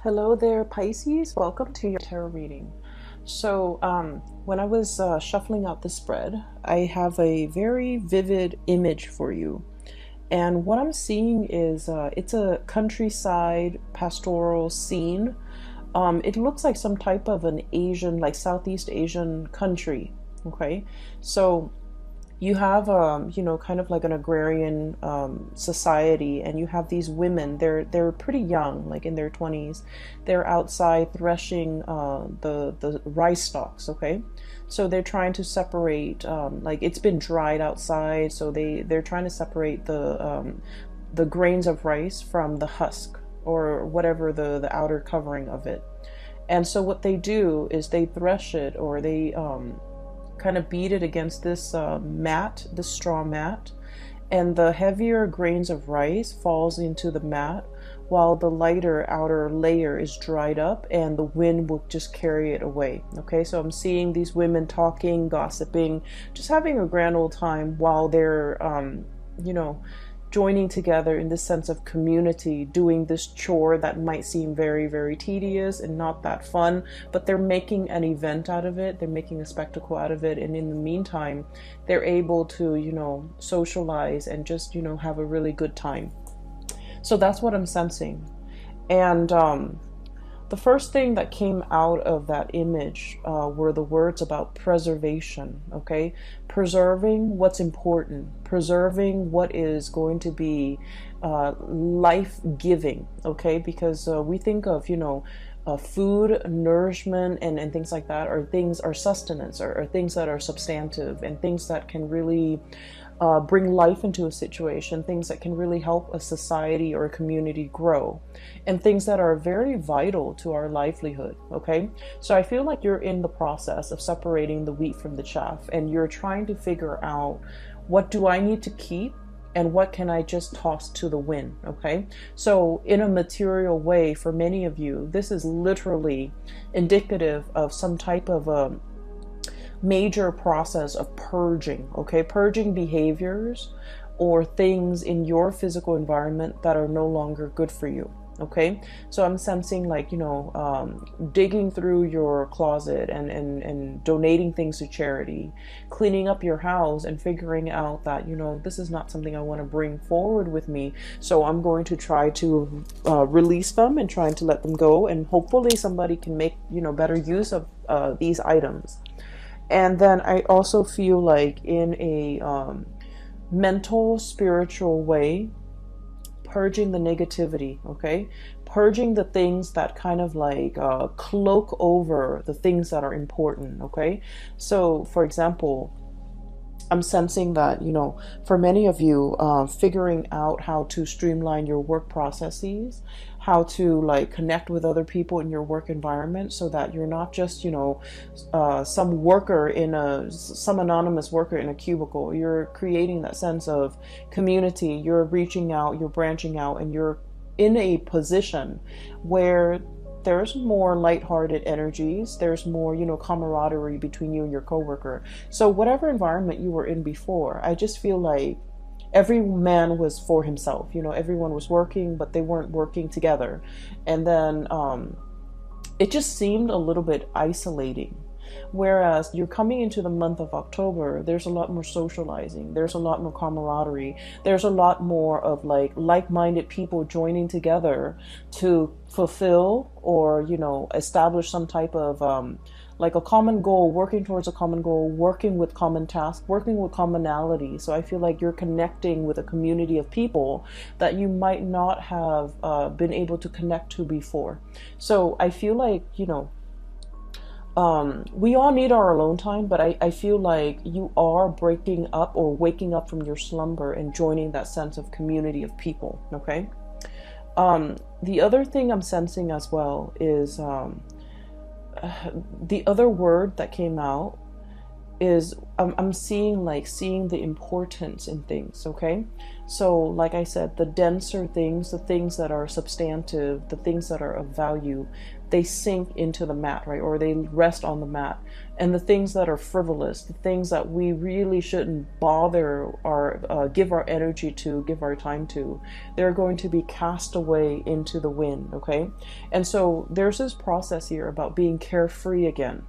Hello there, Pisces. Welcome to your tarot reading. So, when I was shuffling out the spread, I have a very vivid image for you. And what I'm seeing is it's a countryside pastoral scene. It looks like some type of an Asian, like Southeast Asian country. Okay, so you have kind of like an agrarian society, and you have these women. They're pretty young, like in their 20s. They're outside threshing the rice stalks. Okay, so they're trying to separate, like it's been dried outside, so they're trying to separate the grains of rice from the husk, or whatever the outer covering of it. And so what they do is they thresh it, or they kind of beat it against this mat, this straw mat, and the heavier grains of rice falls into the mat, while the lighter outer layer is dried up, and the wind will just carry it away. Okay, so I'm seeing these women talking, gossiping, just having a grand old time while they're joining together in this sense of community, doing this chore that might seem very, very tedious and not that fun, but they're making an event out of it. They're making a spectacle out of it. And in the meantime, they're able to, socialize and just, have a really good time. So that's what I'm sensing. And the first thing that came out of that image were the words about preservation. Okay, preserving what's important, preserving what is going to be life-giving. Okay, because we think of food, nourishment, and things like that, are sustenance, or things that are substantive, and things that can really bring life into a situation, things that can really help a society or a community grow, and things that are very vital to our livelihood. Okay, so I feel like you're in the process of separating the wheat from the chaff, and you're trying to figure out, what do I need to keep and what can I just toss to the wind? Okay, so in a material way, for many of you, this is literally indicative of some type of a major process of purging. Okay, purging behaviors or things in your physical environment that are no longer good for you. Okay, so I'm sensing like digging through your closet and donating things to charity, cleaning up your house, and figuring out that this is not something I want to bring forward with me, so I'm going to try to release them and trying to let them go, and hopefully somebody can make better use of these items. And then I also feel like in a mental, spiritual way, purging the negativity. Okay, purging the things that kind of like cloak over the things that are important. Okay, so for example, I'm sensing that, for many of you, figuring out how to streamline your work processes, how to like connect with other people in your work environment, so that you're not just, some anonymous worker in a cubicle. You're creating that sense of community. You're reaching out, you're branching out, and you're in a position where there's more lighthearted energies. There's more, camaraderie between you and your coworker. So whatever environment you were in before, I just feel like every man was for himself. Everyone was working, but they weren't working together. And then it just seemed a little bit isolating. Whereas you're coming into the month of October, there's a lot more socializing, there's a lot more camaraderie, there's a lot more of like-minded people joining together to fulfill or establish some type of like a common goal, working towards a common goal, working with common tasks, working with commonality. So I feel like you're connecting with a community of people that you might not have been able to connect to before. So I feel like we all need our alone time, but I feel like you are breaking up or waking up from your slumber and joining that sense of community of people. Okay. The other thing I'm sensing as well is the other word that came out is I'm seeing like seeing the importance in things, okay? So like I said, the denser things, the things that are substantive, the things that are of value, they sink into the mat, right? Or they rest on the mat. And the things that are frivolous, the things that we really shouldn't bother or give our energy to, give our time to, they're going to be cast away into the wind, okay? And so there's this process here about being carefree again,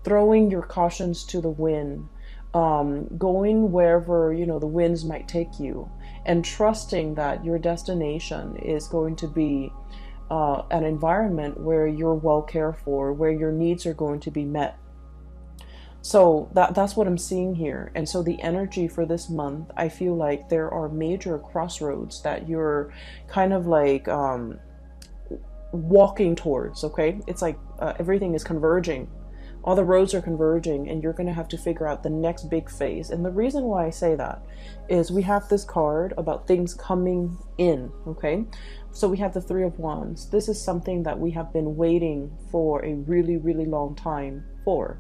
throwing your cautions to the wind, going wherever, you know, the winds might take you, and trusting that your destination is going to be an environment where you're well cared for, where your needs are going to be met. So that's what I'm seeing here. And so the energy for this month, I feel like there are major crossroads that you're kind of like walking towards, okay? It's like everything is converging. All the roads are converging, and you're going to have to figure out the next big phase. And the reason why I say that is we have this card about things coming in, okay? So we have the Three of Wands. This is something that we have been waiting for a really, really long time for.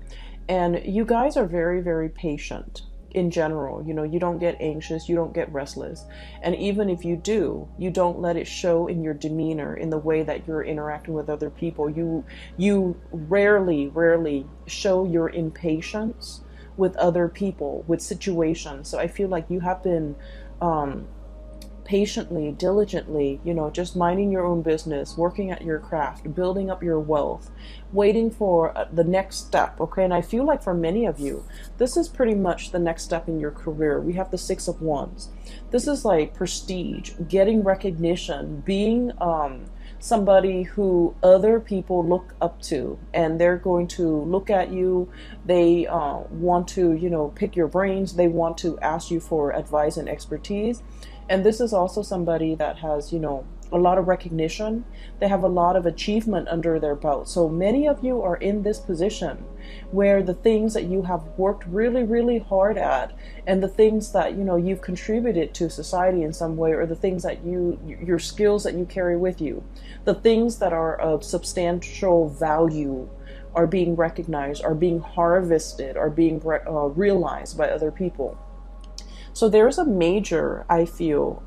And you guys are very, very patient in general. You know, you don't get anxious, you don't get restless. And even if you do, you don't let it show in your demeanor, in the way that you're interacting with other people. You rarely show your impatience with other people, with situations. So I feel like you have been patiently, diligently, you know, just minding your own business, working at your craft, building up your wealth, waiting for the next step, okay? And I feel like for many of you, this is pretty much the next step in your career. We have the Six of Wands. This is like prestige, getting recognition, being somebody who other people look up to, and they're going to look at you. They want to, you know, pick your brains. They want to ask you for advice and expertise. And this is also somebody that has, you know, a lot of recognition. They have a lot of achievement under their belt. So many of you are in this position where the things that you have worked really, really hard at, and the things that, you know, you've contributed to society in some way, or the things that your skills that you carry with you, the things that are of substantial value are being recognized, are being harvested, are being realized by other people. So there's a major, I feel,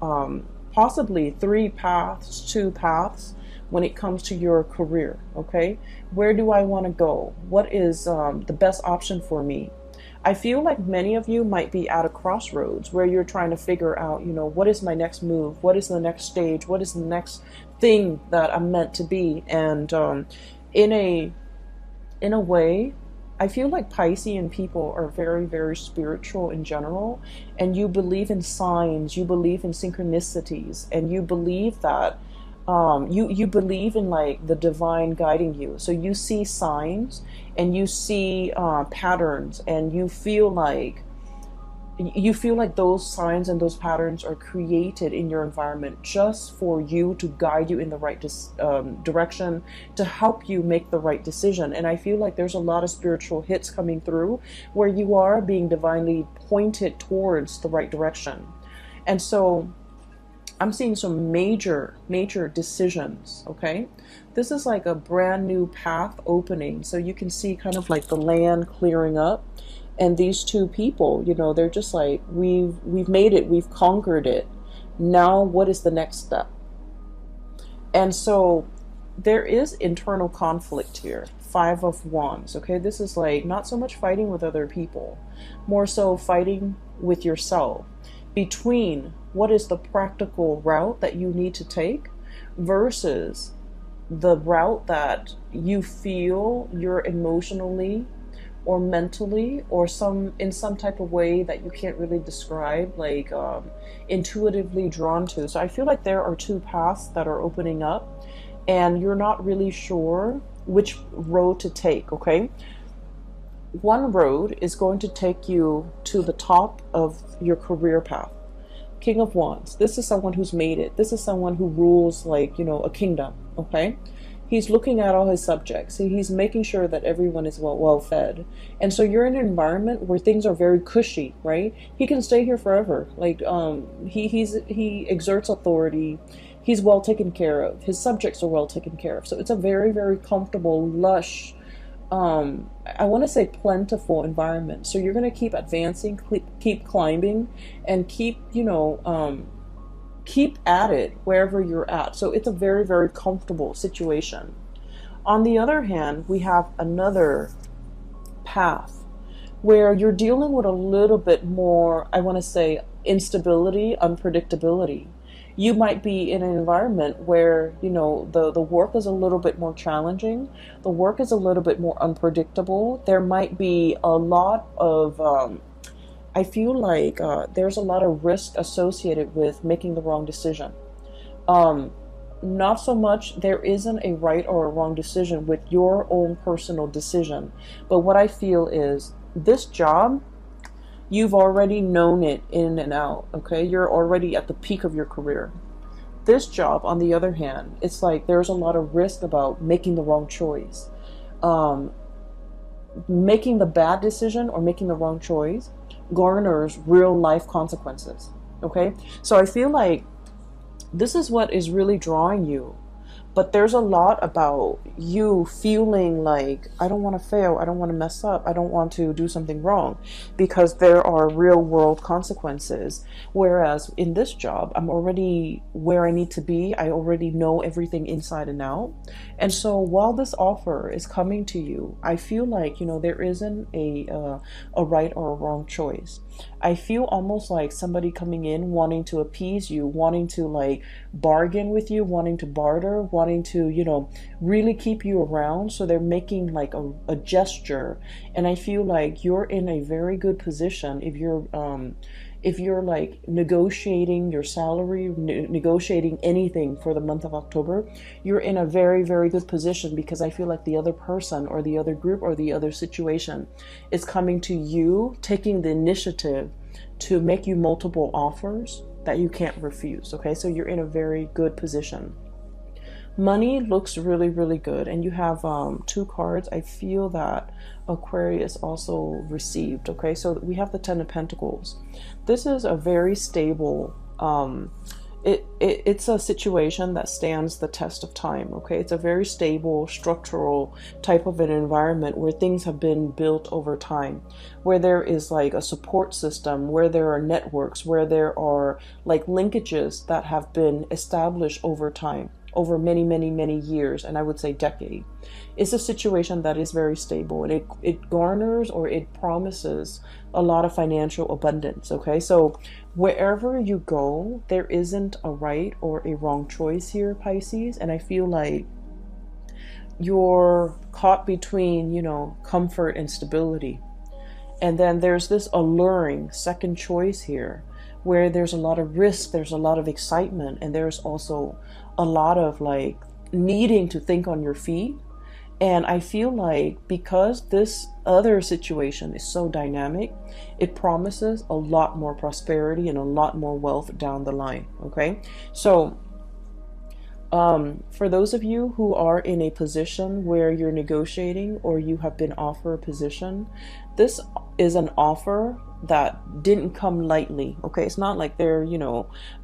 possibly 3 paths, 2 paths when it comes to your career, okay? Where do I want to go? What is the best option for me? I feel like many of you might be at a crossroads where you're trying to figure out, you know, what is my next move? What is the next stage? What is the next thing that I'm meant to be? And in a way, I feel like Piscean people are very, very spiritual in general, and you believe in signs, you believe in synchronicities, and you believe that you believe in like the divine guiding you. So you see signs and you see patterns, and you feel like those signs and those patterns are created in your environment just for you, to guide you in the right direction, to help you make the right decision. And I feel like there's a lot of spiritual hits coming through where you are being divinely pointed towards the right direction. And so I'm seeing some major decisions, okay? This is like a brand new path opening. So you can see kind of like the land clearing up. And these two people, you know, they're just like, we've made it, we've conquered it. Now what is the next step? And so there is internal conflict here. 5 of Wands, okay? This is like not so much fighting with other people, more so fighting with yourself, between what is the practical route that you need to take versus the route that you feel you're emotionally or mentally, or in some type of way that you can't really describe, like intuitively drawn to. So I feel like there are 2 paths that are opening up, and you're not really sure which road to take, okay? One road is going to take you to the top of your career path. King of Wands. This is someone who's made it. This is someone who rules, like, you know, a kingdom, okay? He's looking at all his subjects. He's making sure that everyone is well fed. And so you're in an environment where things are very cushy, right? He can stay here forever. Like he exerts authority. He's well taken care of. His subjects are well taken care of. So it's a very, very comfortable, lush I want to say plentiful environment. So you're going to keep advancing, keep climbing, and keep, keep at it wherever you're at. So it's a very, very comfortable situation. On the other hand, we have another path where you're dealing with a little bit more, I want to say, instability, unpredictability. You might be in an environment where, the work is a little bit more challenging. The work is a little bit more unpredictable. There might be a lot of, I feel like there's a lot of risk associated with making the wrong decision. Um, Not so much there isn't a right or a wrong decision with your own personal decision. But what I feel is this job, you've already known it in and out, okay? You're already at the peak of your career. This job, on the other hand, it's like there's a lot of risk about making the wrong choice. Um, Making the bad decision or making the wrong choice garners real life consequences, okay? So I feel like this is what is really drawing you. But there's a lot about you feeling like, I don't want to fail, I don't want to mess up, I don't want to do something wrong, because there are real world consequences. Whereas in this job, I'm already where I need to be. I already know everything inside and out. And so while this offer is coming to you, I feel like, there isn't a right or a wrong choice. I feel almost like somebody coming in wanting to appease you, wanting to like bargain with you, wanting to barter, wanting to, really keep you around. So they're making like a gesture. And I feel like you're in a very good position if you're like negotiating your salary, negotiating anything for the month of October, you're in a very, very good position, because I feel like the other person or the other group or the other situation is coming to you, taking the initiative to make you multiple offers that you can't refuse. Okay, so you're in a very good position. Money looks really, really good, and you have two cards. I feel that Aquarius also received. Okay, so we have the Ten of Pentacles. This is a very stable. It's a situation that stands the test of time. Okay, it's a very stable, structural type of an environment where things have been built over time, where there is like a support system, where there are networks, where there are like linkages that have been established over time, over many, many, many years, and I would say decade. It's a situation that is very stable, and it garners, or it promises, a lot of financial abundance. Okay, so wherever you go, there isn't a right or a wrong choice here, Pisces. And I feel like you're caught between, comfort and stability. And then there's this alluring second choice here, where there's a lot of risk, there's a lot of excitement, and there's also a lot of like needing to think on your feet. And I feel like because this other situation is so dynamic, it promises a lot more prosperity and a lot more wealth down the line. Okay, so for those of you who are in a position where you're negotiating or you have been offered a position, this is an offer that didn't come lightly. Okay, it's not like they're,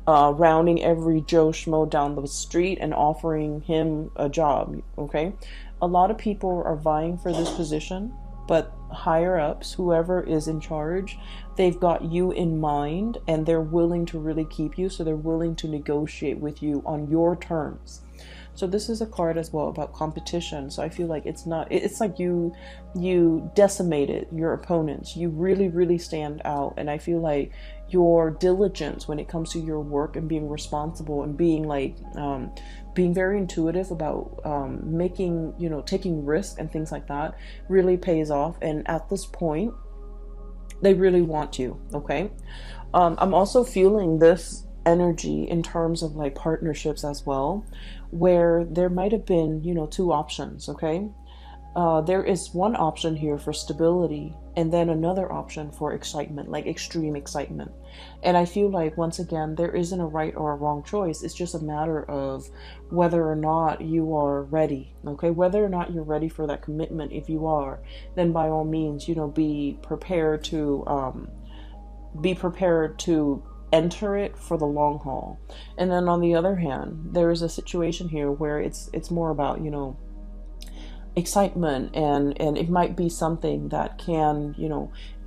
rounding every Joe Schmo down the street and offering him a job. Okay, a lot of people are vying for this position, but higher ups, whoever is in charge, they've got you in mind and they're willing to really keep you. So they're willing to negotiate with you on your terms. So this is a card as well about competition. So I feel like it's like you decimated your opponents. You really, really stand out. And I feel like your diligence when it comes to your work and being responsible and being like, being very intuitive about making, taking risks and things like that really pays off. And at this point, they really want you. Okay. I'm also feeling this energy in terms of like partnerships as well, where there might have been, two options. Okay. There is one option here for stability, and then another option for excitement, like extreme excitement. And I feel like, once again, there isn't a right or a wrong choice. It's just a matter of whether or not you are ready. Okay, whether or not you're ready for that commitment. If you are, then by all means, be prepared to enter it for the long haul. And then on the other hand, there is a situation here where it's more about, excitement, and it might be something that can,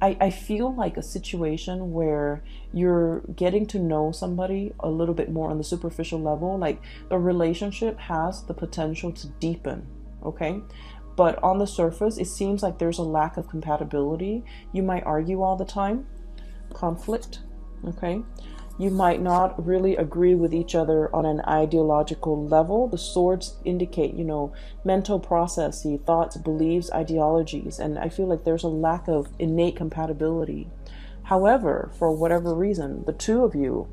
I feel like a situation where you're getting to know somebody a little bit more on the superficial level. Like the relationship has the potential to deepen, okay? But on the surface, it seems like there's a lack of compatibility. You might argue all the time, conflict, okay? You might not really agree with each other on an ideological level. The swords indicate, mental processes, thoughts, beliefs, ideologies, and I feel like there's a lack of innate compatibility. However, for whatever reason, the two of you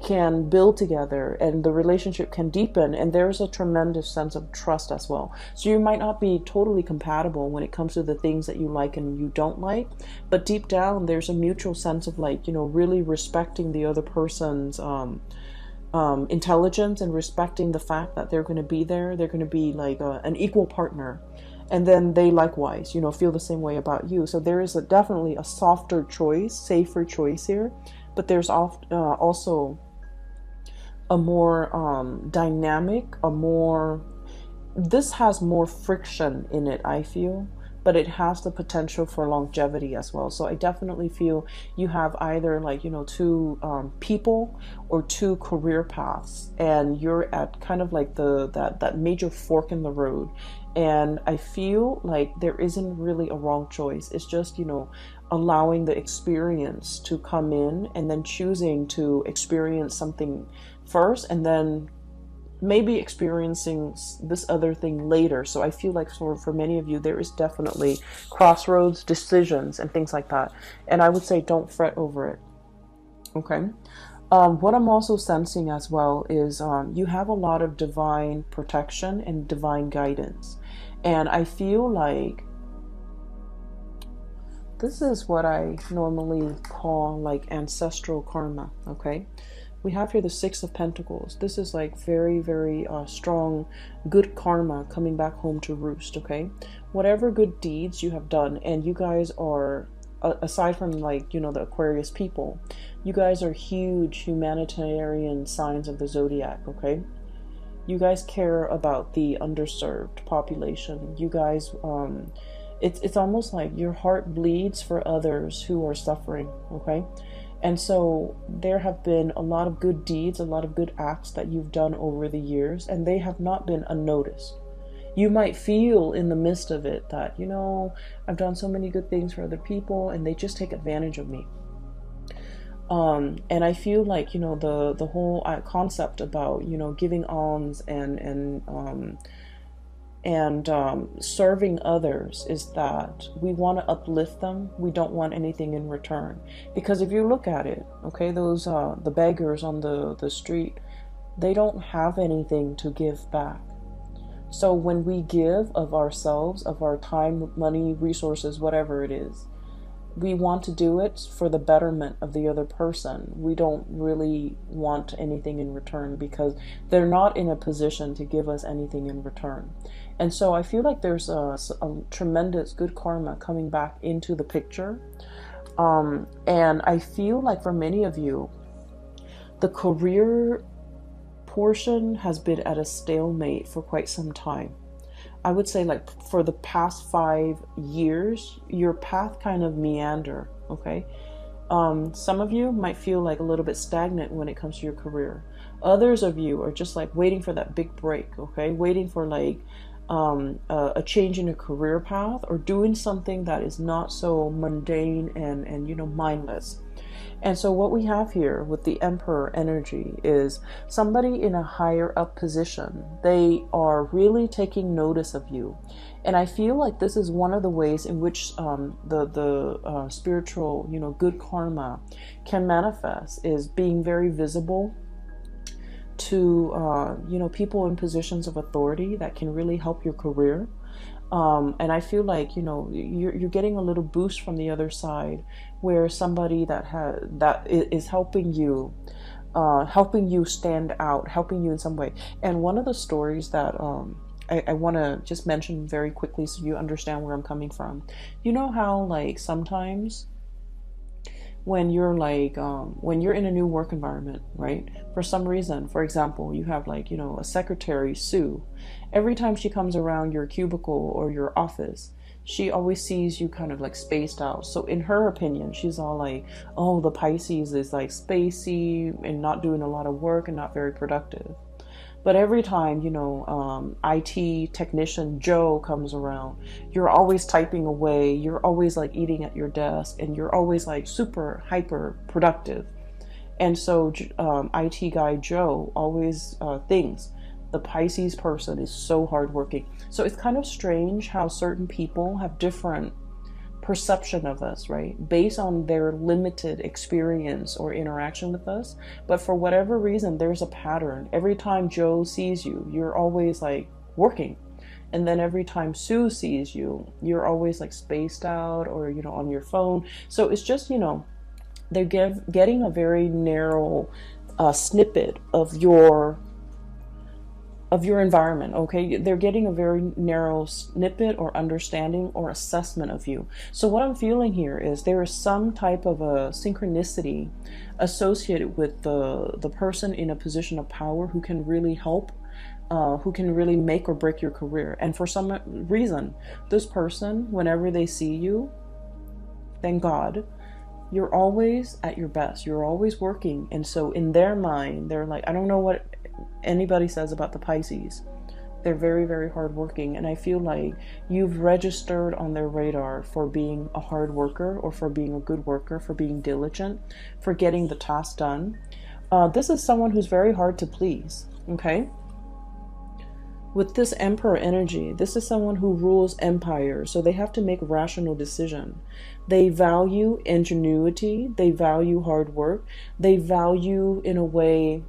can build together and the relationship can deepen, and there's a tremendous sense of trust as well. So you might not be totally compatible when it comes to the things that you like and you don't like, but deep down there's a mutual sense of like, really respecting the other person's intelligence, and respecting the fact that they're going to be there. They're going to be like an equal partner, and then they likewise feel the same way about you. So there is definitely a softer choice, safer choice here, but there's also a more dynamic, this has more friction in it, I feel, but it has the potential for longevity as well. So I definitely feel you have either like, two people or two career paths, and you're at kind of like that major fork in the road. And I feel like there isn't really a wrong choice. It's just, allowing the experience to come in, and then choosing to experience something first, and then maybe experiencing this other thing later. So I feel like for many of you, there is definitely crossroads, decisions, and things like that. And I would say don't fret over it. Okay. What I'm also sensing as well is you have a lot of divine protection and divine guidance. And I feel like this is what I normally call like ancestral karma, okay? We have here the Six of Pentacles. This is like very, very strong, good karma coming back home to roost, okay? Whatever good deeds you have done, and you guys are, aside from like, the Aquarius people, you guys are huge humanitarian signs of the zodiac, okay? You guys care about the underserved population. You guys, it's almost like your heart bleeds for others who are suffering, okay? And so there have been a lot of good deeds, a lot of good acts that you've done over the years, and they have not been unnoticed. You might feel in the midst of it that, I've done so many good things for other people and they just take advantage of me. And I feel like, the whole concept about, giving alms and serving others is that we want to uplift them. We don't want anything in return. Because if you look at it, okay, those the beggars on the street, they don't have anything to give back. So when we give of ourselves, of our time, money, resources, whatever it is, we want to do it for the betterment of the other person. We don't really want anything in return because they're not in a position to give us anything in return. And so I feel like there's a tremendous good karma coming back into the picture. And I feel like for many of you, the career portion has been at a stalemate for quite some time. I would say like for the past 5 years, your path kind of meander, okay? Some of you might feel like a little bit stagnant when it comes to your career. Others of you are just like waiting for that big break, okay? Waiting for like a change in a career path, or doing something that is not so mundane and mindless. And so what we have here with the Emperor energy is somebody in a higher up position. They are really taking notice of you. And I feel like this is one of the ways in which the spiritual, good karma can manifest, is being very visible to, people in positions of authority that can really help your career. And I feel like, you're getting a little boost from the other side, where somebody that is helping you stand out, helping you in some way. And one of the stories that I want to just mention very quickly so you understand where I'm coming from. You know how like sometimes when you're like when you're in a new work environment, right? For some reason, for example, you have like, a secretary, Sue. Every time she comes around your cubicle or your office, she always sees you kind of like spaced out. So in her opinion, she's all like, oh, the Pisces is like spacey and not doing a lot of work and not very productive. But every time, IT technician Joe comes around, you're always typing away, you're always like eating at your desk, and you're always like super hyper productive. And so IT guy Joe always thinks the Pisces person is so hardworking. So it's kind of strange how certain people have different perception of us, right? Based on their limited experience or interaction with us. But for whatever reason, there's a pattern. Every time Joe sees you, you're always like working. And then every time Sue sees you, you're always like spaced out or, on your phone. So it's just, they're getting a very narrow snippet of your environment, okay? They're getting a very narrow snippet or understanding or assessment of you. So what I'm feeling here is there is some type of a synchronicity associated with the person in a position of power who can really help, who can really make or break your career. And for some reason, this person, whenever they see you, thank God, you're always at your best. You're always working. And so in their mind, they're like, I don't know what anybody says about the Pisces. They're very, very hardworking. And I feel like you've registered on their radar for being a hard worker or for being a good worker, for being diligent, for getting the task done. This is someone who's very hard to please, okay? With this Emperor energy, this is someone who rules empire, so they have to make rational decision. They value ingenuity, they value hard work, they value, in a way,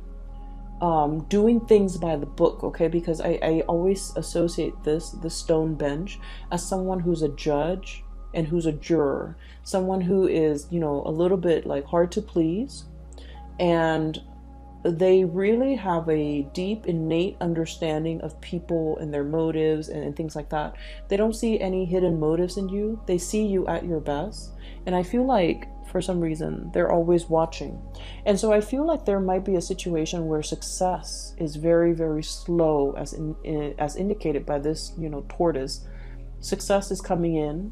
doing things by the book, okay? Because I always associate the stone bench, as someone who's a judge and who's a juror, someone who is, a little bit like hard to please, and they really have a deep innate understanding of people and their motives and things like that. They don't see any hidden motives in you. They see you at your best. And I feel like for some reason they're always watching. And so I feel like there might be a situation where success is very, very slow, as indicated by this, tortoise. Success is coming in.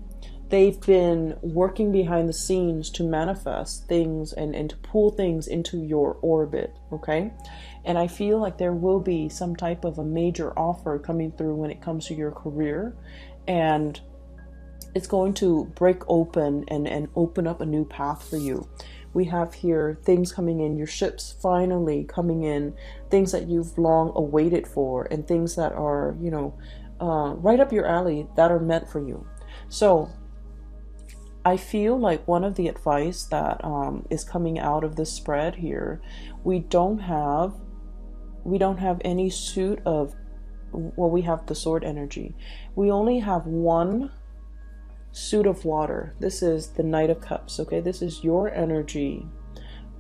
They've been working behind the scenes to manifest things and to pull things into your orbit, okay? And I feel like there will be some type of a major offer coming through when it comes to your career. And it's going to break open and open up a new path for you. We have here things coming in, your ships finally coming in, things that you've long awaited for, and things that are, right up your alley that are meant for you. So I feel like one of the advice that is coming out of this spread here, we don't have any suit of, well, we have the sword energy. We only have one suit of water. This is the Knight of Cups, okay? This is your energy,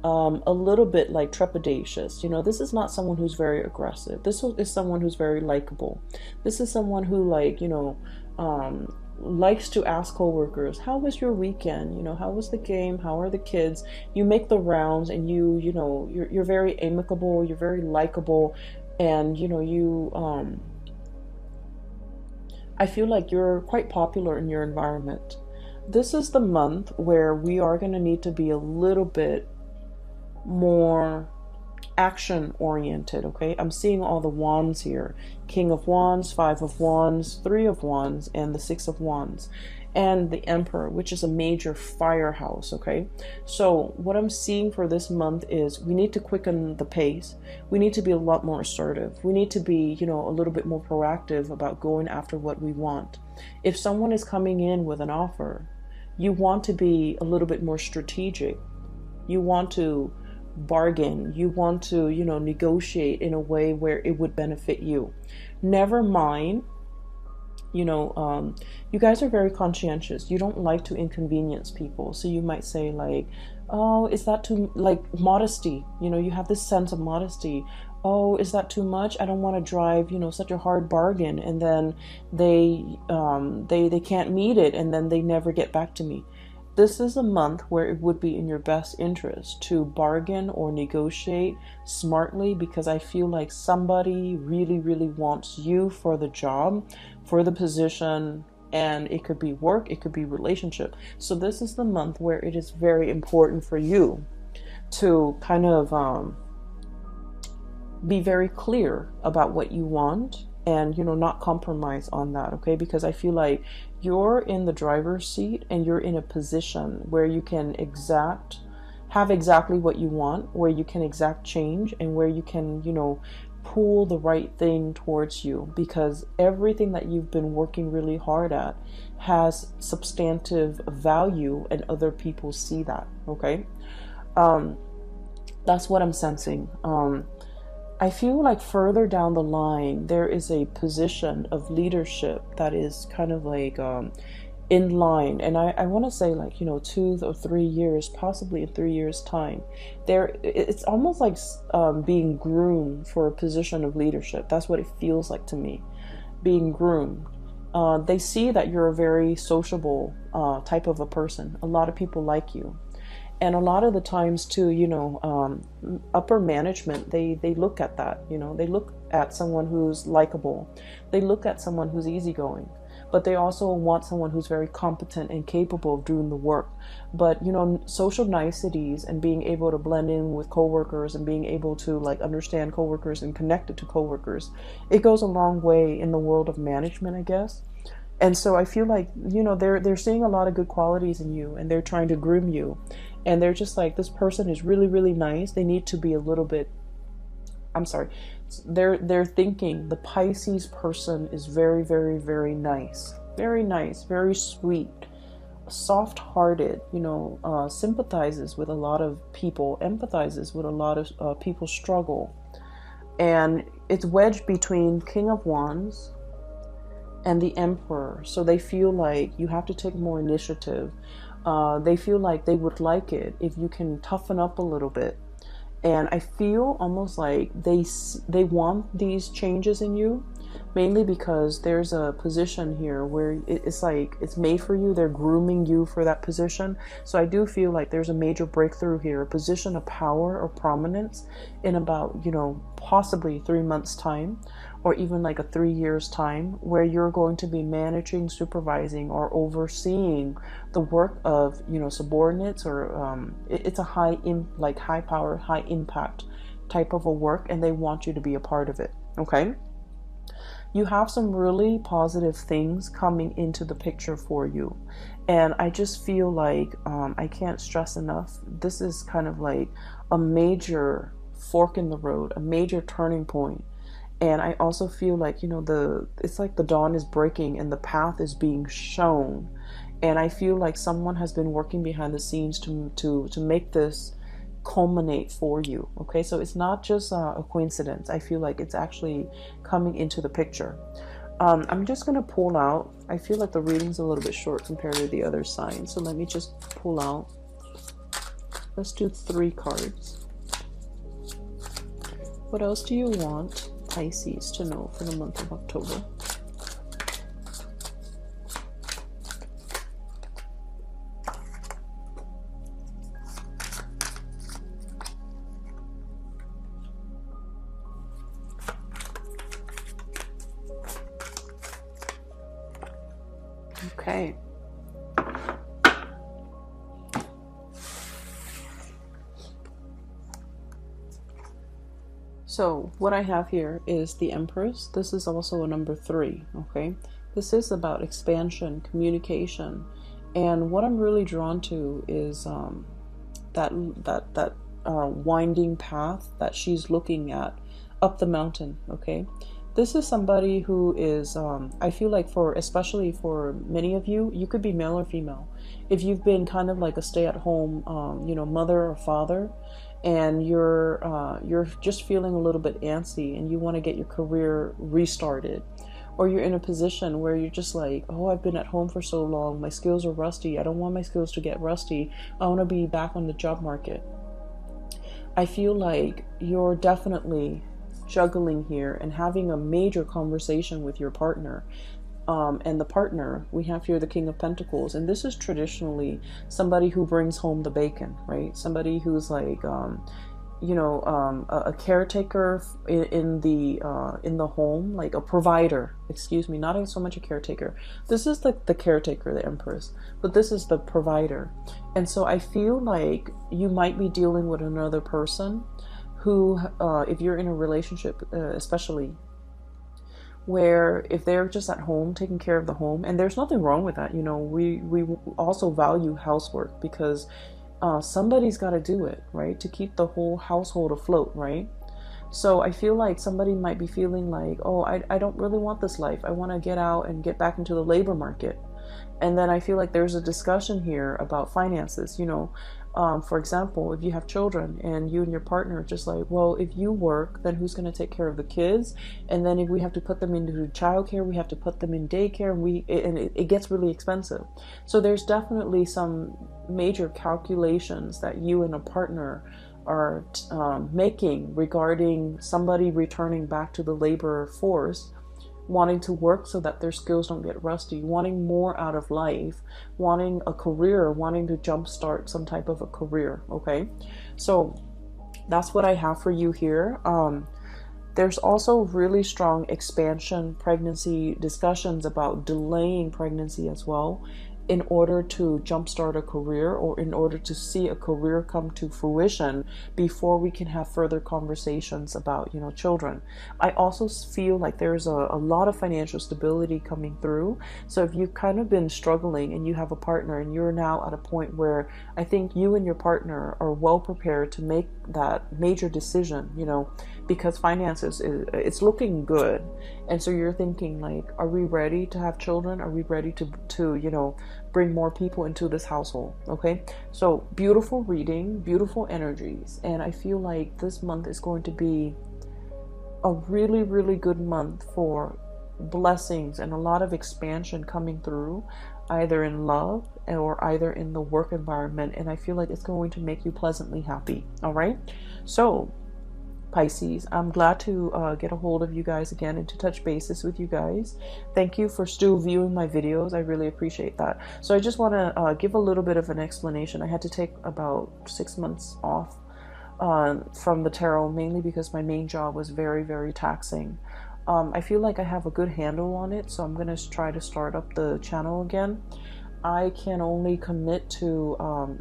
a little bit like trepidatious. This is not someone who's very aggressive. This is someone who's very likable. This is someone who, like, likes to ask coworkers, how was your weekend? How was the game? How are the kids? You make the rounds, and you're very amicable, you're very likable, and I feel like you're quite popular in your environment. This is the month where we are going to need to be a little bit more action oriented, okay? I'm seeing all the wands here. King of Wands, Five of Wands, Three of Wands, and the Six of Wands. And the Emperor, which is a major firehouse, okay? So what I'm seeing for this month is we need to quicken the pace. We need to be a lot more assertive. We need to be, a little bit more proactive about going after what we want. If someone is coming in with an offer, you want to be a little bit more strategic. You want to bargain. You want to, negotiate in a way where it would benefit you. Never mind, you guys are very conscientious. You don't like to inconvenience people. So you might say like, oh, is that too, like, modesty? You have this sense of modesty. Oh, is that too much? I don't want to drive, such a hard bargain. And then they can't meet it, and then they never get back to me. this is a month where it would be in your best interest to bargain or negotiate smartly, because I feel like somebody really, really wants you for the job, for the position, and it could be work, it could be relationship. So this is the month where it is very important for you to kind of be very clear about what you want, and not compromise on that, okay? Because I feel like you're in the driver's seat and you're in a position where you can have exactly what you want, where you can exact change, and where you can pull the right thing towards you, because everything that you've been working really hard at has substantive value and other people see that, okay? That's what I'm sensing. I feel like further down the line, there is a position of leadership that is kind of like in line. And I want to say like, 2 or 3 years, possibly in 3 years time, it's almost like being groomed for a position of leadership. That's what it feels like to me, being groomed. They see that you're a very sociable type of a person. A lot of people like you. And a lot of the times too, upper management, they look at that, they look at someone who's likable. They look at someone who's easygoing, but they also want someone who's very competent and capable of doing the work. But, social niceties and being able to blend in with coworkers and being able to like understand coworkers and connect it to coworkers, it goes a long way in the world of management, I guess. And so I feel like, they're seeing a lot of good qualities in you, and they're trying to groom you. And they're just like, this person is really, really nice. They need to be a little bit, they're thinking the Pisces person is very, very, very nice, very sweet, soft-hearted, sympathizes with a lot of people, empathizes with a lot of people's struggle. And it's wedged between King of Wands and the Emperor. So they feel like you have to take more initiative. They feel like they would like it if you can toughen up a little bit. And I feel almost like they want these changes in you, mainly because there's a position here where it's like it's made for you. They're grooming you for that position. So I do feel like there's a major breakthrough here, a position of power or prominence in about, possibly 3 months time, or even like a 3 years time, where you're going to be managing, supervising, or overseeing the work of, subordinates, or it's a high power, high impact type of a work, and they want you to be a part of it. Okay. You have some really positive things coming into the picture for you. And I just feel like, I can't stress enough, this is kind of like a major fork in the road, a major turning point. And I also feel like, it's like the dawn is breaking and the path is being shown. And I feel like someone has been working behind the scenes to make this culminate for you. Okay, so it's not just a coincidence. I feel like it's actually coming into the picture. I'm just going to pull out. I feel like the reading's a little bit short compared to the other signs. So let me just pull out. Let's do 3 cards. What else do you want Pisces to know for the month of October? Okay. So what I have here is the Empress. This is also a number 3. Okay. This is about expansion, communication. And what I'm really drawn to is that winding path that she's looking at up the mountain. Okay. This is somebody who is, I feel like especially for many of you, you could be male or female. If you've been kind of like a stay-at-home, mother or father, and you're just feeling a little bit antsy and you want to get your career restarted, or you're in a position where you're just like, oh, I've been at home for so long, my skills are rusty, I don't want my skills to get rusty, I want to be back on the job market. I feel like you're definitely juggling here and having a major conversation with your partner And the partner, we have here the King of Pentacles, and this is traditionally somebody who brings home the bacon, right? Somebody who's like, a caretaker in the home, like a provider. Excuse me, not so much a caretaker. This is the caretaker, the Empress, but this is the provider. And so I feel like you might be dealing with another person who, if you're in a relationship, especially, where if they're just at home taking care of the home, and there's nothing wrong with that, we also value housework, because somebody's got to do it, right, to keep the whole household afloat, right? So I feel like somebody might be feeling like, oh, I don't really want this life, I want to get out and get back into the labor market. And then I feel like there's a discussion here about finances. For example, if you have children and you and your partner are just like, well, if you work, then who's going to take care of the kids? And then if we have to put them into childcare, we have to put them in daycare, and it gets really expensive. So there's definitely some major calculations that you and a partner are making regarding somebody returning back to the labor force, wanting to work so that their skills don't get rusty, wanting more out of life, wanting a career, wanting to jumpstart some type of a career, okay? So that's what I have for you here. There's also really strong expansion pregnancy discussions about delaying pregnancy as well, in order to jumpstart a career, or in order to see a career come to fruition before we can have further conversations about, children. I also feel like there's a lot of financial stability coming through. So if you've kind of been struggling and you have a partner and you're now at a point where I think you and your partner are well prepared to make that major decision, because finances, it's looking good. And so you're thinking like, are we ready to have children? Are we ready to bring more people into this household? Okay, so beautiful reading, beautiful energies, and I feel like this month is going to be a really, really good month for blessings and a lot of expansion coming through, either in love or either in the work environment, and I feel like it's going to make you pleasantly happy. All right, so Pisces, I'm glad to get a hold of you guys again and to touch bases with you guys. Thank you for still viewing my videos. I really appreciate that. So I just want to give a little bit of an explanation. I had to take about 6 months off from the tarot, mainly because my main job was very, very taxing. I feel like I have a good handle on it, so I'm going to try to start up the channel again. I can only commit to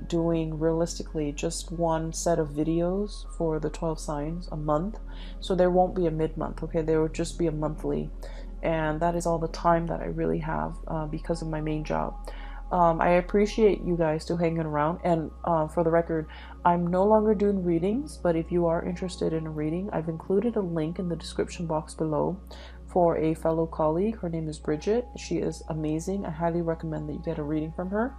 doing realistically just one set of videos for the 12 signs a month. So there won't be a mid-month, okay? There will just be a monthly. And that is all the time that I really have because of my main job. I appreciate you guys still hanging around. And for the record, I'm no longer doing readings, but if you are interested in a reading, I've included a link in the description box below for a fellow colleague. Her name is Bridget. She is amazing. I highly recommend that you get a reading from her.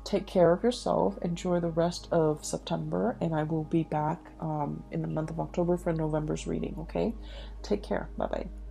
Take care of yourself. Enjoy the rest of September, and I will be back in the month of October for November's reading, okay? Take care. Bye-bye.